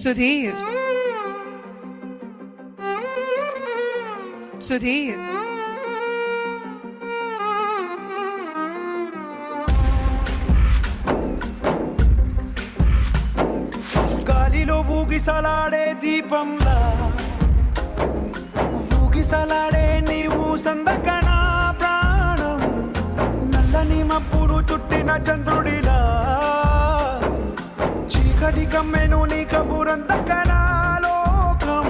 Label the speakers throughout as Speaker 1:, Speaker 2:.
Speaker 1: సుధీర్ సుధీర్
Speaker 2: గాలిలో ఊగిసలాడే దీపంలా ఊగిసలాడే నీవు సందకనా ప్రాణం నల్లని మబ్బులు చుట్టిన చంద్రుడిలా చీకటి కమ్మెను నీ కబురందకనా లోకం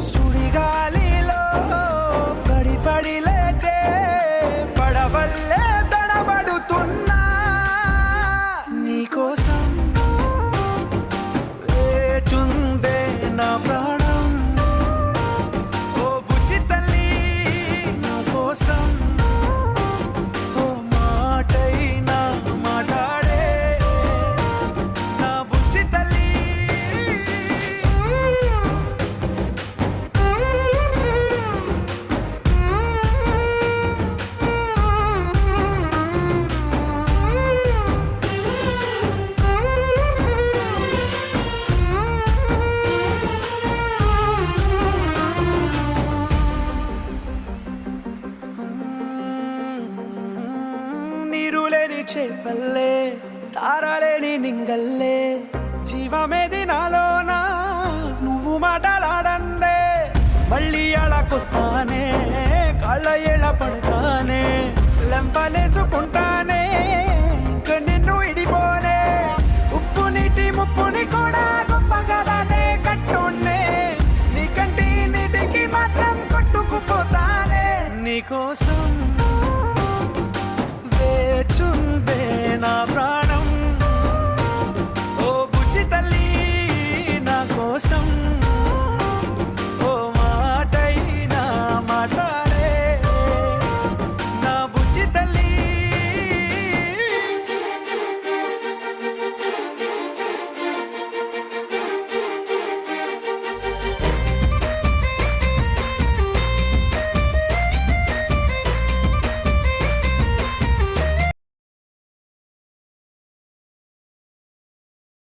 Speaker 2: సుడిగాలిలో పడి పడి లేచే పడవల్లే తడబడుతున్నా నీకోసం వేచుందే నా ప్రాణం ఓ బుజ్జి తల్లి నా కోసం ఓ మాటైనా మాట్లాడే నా బుజ్జి తల్లి నీరులేని చేపల్లే తారలేని నింగల్లే జీవమేది నాలోనా నువ్వు మాటలాడందే మళ్ళీ అళకొస్తానే కాళ్ళ ఎళ్ళ పడతానే లెంపలేసుకుంటానే ఇంక నిన్ను ఇడిపోనే ఉప్పు నీటి ముప్పుని కూడా గొప్పగలానే కట్టున్నే నీ కంటి నీటికి మాత్రం కొట్టుకుపోతానే నీకోసం